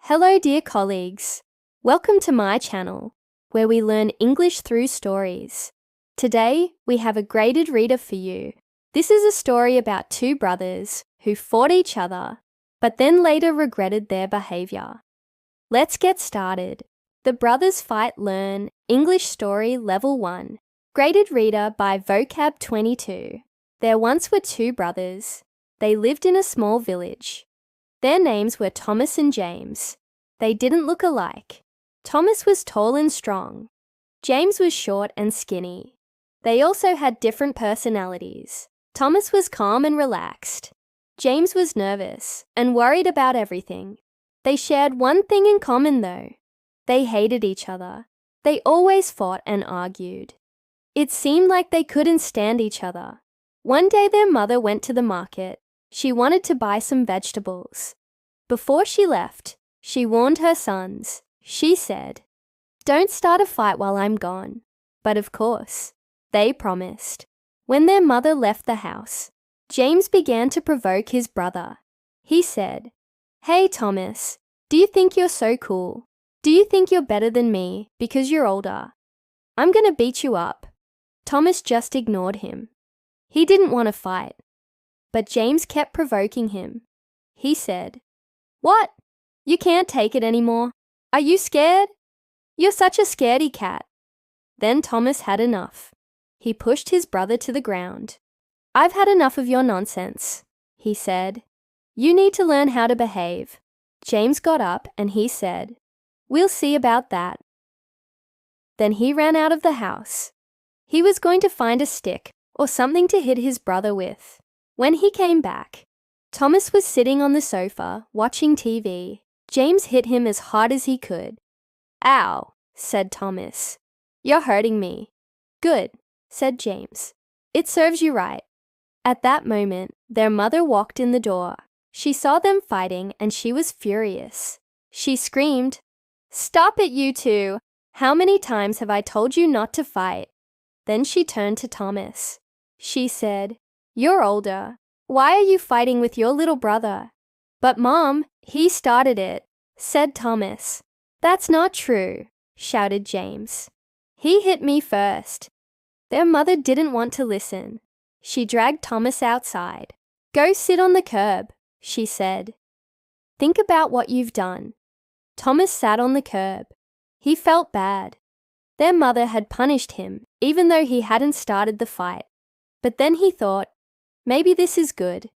Hello, dear colleagues. Welcome to my channel, where we learn English through stories. Today, we have a graded reader for you. This is a story about two brothers who fought each other, but then later regretted their behavior. Let's get started. The Brothers Fight Learn English Story Level 1. Graded reader by Vocab 22. There once were two brothers. They lived in a small village. Their names were Thomas and James. They didn't look alike. Thomas was tall and strong. James was short and skinny. They also had different personalities. Thomas was calm and relaxed. James was nervous and worried about everything. They shared one thing in common though. They hated each other. They always fought and argued. It seemed like they couldn't stand each other. One day their mother went to the market. She wanted to buy some vegetables. Before she left, she warned her sons. She said, "Don't start a fight while I'm gone." But of course, they promised. When their mother left the house, James began to provoke his brother. He said, "Hey Thomas, do you think you're so cool? Do you think you're better than me because you're older? I'm gonna beat you up." Thomas just ignored him. He didn't want to fight. But James kept provoking him. He said, "What? You can't take it anymore? Are you scared? You're such a scaredy cat." Then Thomas had enough. He pushed his brother to the ground. "I've had enough of your nonsense," he said. "You need to learn how to behave." James got up and he said, "We'll see about that." Then he ran out of the house. He was going to find a stick or something to hit his brother with. When he came back, Thomas was sitting on the sofa watching TV. James hit him as hard as he could. "Ow," said Thomas. "You're hurting me." "Good," said James. "It serves you right." At that moment, their mother walked in the door. She saw them fighting and she was furious. She screamed, "Stop it, you two! How many times have I told you not to fight?" Then she turned to Thomas. She said, "You're older. Why are you fighting with your little brother?" "But Mom, he started it," said Thomas. "That's not true," shouted James. "He hit me first." Their mother didn't want to listen. She dragged Thomas outside. "Go sit on the curb," she said. "Think about what you've done." Thomas sat on the curb. He felt bad. Their mother had punished him, even though he hadn't started the fight. But then he thought, maybe this is good.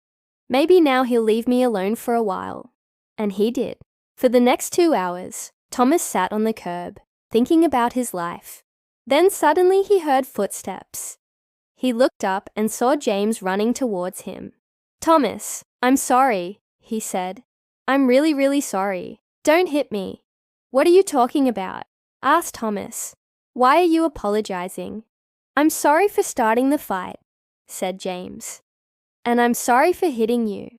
Maybe now he'll leave me alone for a while. And he did. For the next 2 hours, Thomas sat on the curb, thinking about his life. Then suddenly he heard footsteps. He looked up and saw James running towards him. "Thomas, I'm sorry," he said. "I'm really, really sorry. Don't hit me." "What are you talking about?" asked Thomas. "Why are you apologizing?" "I'm sorry for starting the fight," said James. "And I'm sorry for hitting you.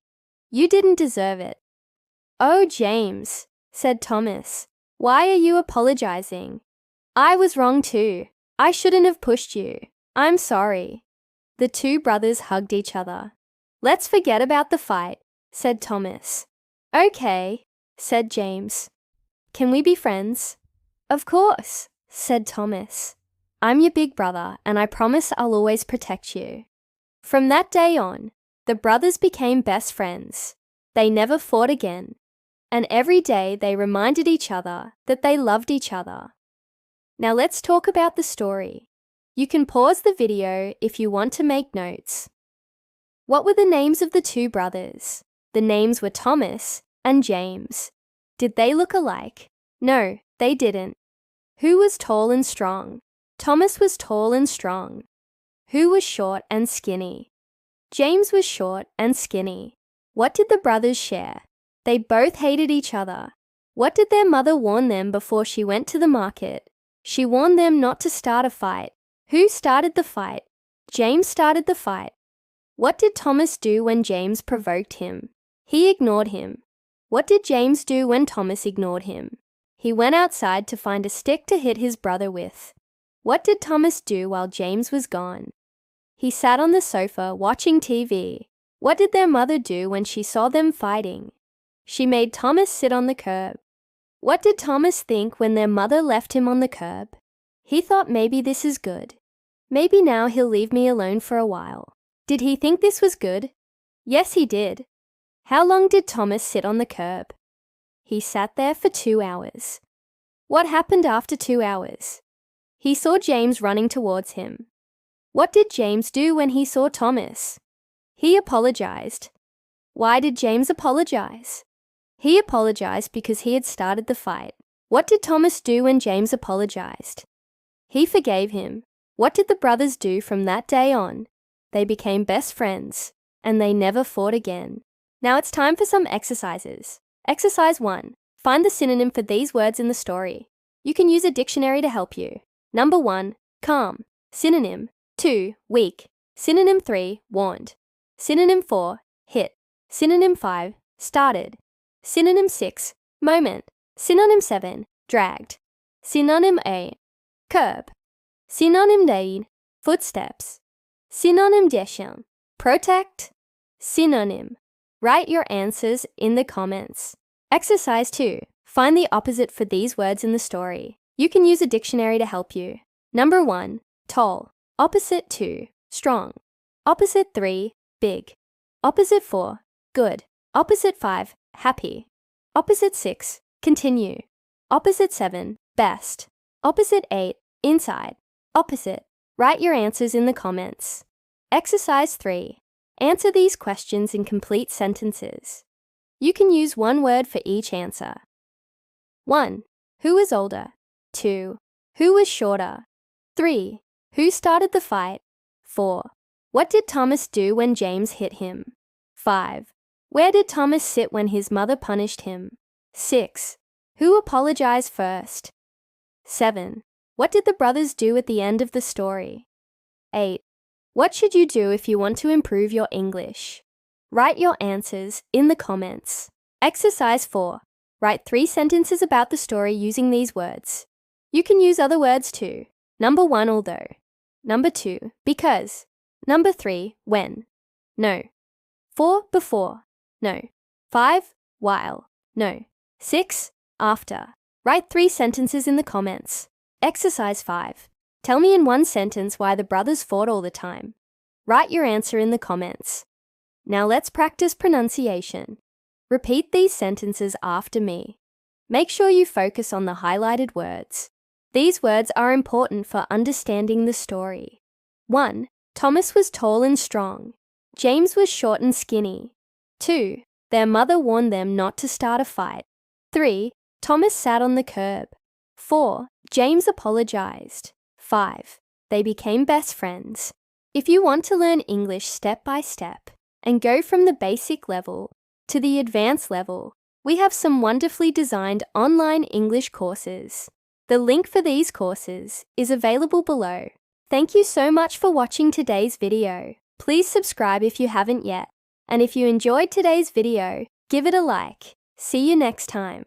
You didn't deserve it." "Oh, James," said Thomas, "why are you apologizing? I was wrong too. I shouldn't have pushed you. I'm sorry." The two brothers hugged each other. "Let's forget about the fight," said Thomas. "Okay," said James. "Can we be friends?" "Of course," said Thomas. "I'm your big brother and I promise I'll always protect you." From that day on, the brothers became best friends. They never fought again. And every day they reminded each other that they loved each other. Now let's talk about the story. You can pause the video if you want to make notes. What were the names of the two brothers? The names were Thomas and James. Did they look alike? No, they didn't. Who was tall and strong? Thomas was tall and strong. Who was short and skinny? James was short and skinny. What did the brothers share? They both hated each other. What did their mother warn them before she went to the market? She warned them not to start a fight. Who started the fight? James started the fight. What did Thomas do when James provoked him? He ignored him. What did James do when Thomas ignored him? He went outside to find a stick to hit his brother with. What did Thomas do while James was gone? He sat on the sofa watching TV. What did their mother do when she saw them fighting? She made Thomas sit on the curb. What did Thomas think when their mother left him on the curb? He thought maybe this is good. Maybe now he'll leave me alone for a while. Did he think this was good? Yes, he did. How long did Thomas sit on the curb? He sat there for 2 hours. What happened after 2 hours? He saw James running towards him. What did James do when he saw Thomas? He apologized. Why did James apologize? He apologized because he had started the fight. What did Thomas do when James apologized? He forgave him. What did the brothers do from that day on? They became best friends, and they never fought again. Now it's time for some exercises. Exercise 1. Find the synonym for these words in the story. You can use a dictionary to help you. Number 1. Calm. Synonym. 2. Weak. Synonym 3. Warned. Synonym 4. Hit. Synonym 5. Started. Synonym 6. Moment. Synonym 7. Dragged. Synonym 8. Curb. Synonym 9. Footsteps. Synonym 10. Protect. Synonym. Write your answers in the comments. Exercise 2. Find the opposite for these words in the story. You can use a dictionary to help you. Number 1. Tall. Opposite 2. Strong. Opposite 3. Big. Opposite 4. Good. Opposite 5. Happy. Opposite 6. Continue. Opposite 7. Best. Opposite 8. Inside. Opposite. Write your answers in the comments. Exercise 3. Answer these questions in complete sentences. You can use one word for each answer. 1. Who was older? 2. Who was shorter? 3. Who started the fight? 4. What did Thomas do when James hit him? 5. Where did Thomas sit when his mother punished him? 6. Who apologized first? 7. What did the brothers do at the end of the story? 8. What should you do if you want to improve your English? Write your answers in the comments. Exercise 4. Write 3 sentences about the story using these words. You can use other words too. Number 1, although. Number 2, because. Number 3, when. No. 4, before. No. 5, while. No. 6, after. Write 3 sentences in the comments. Exercise 5. Tell me in one sentence why the brothers fought all the time. Write your answer in the comments. Now let's practice pronunciation. Repeat these sentences after me. Make sure you focus on the highlighted words. These words are important for understanding the story. 1. Thomas was tall and strong. James was short and skinny. 2. Their mother warned them not to start a fight. 3. Thomas sat on the curb. 4. James apologized. 5. They became best friends. If you want to learn English step by step and go from the basic level to the advanced level, we have some wonderfully designed online English courses. The link for these courses is available below. Thank you so much for watching today's video. Please subscribe if you haven't yet. And if you enjoyed today's video, give it a like. See you next time.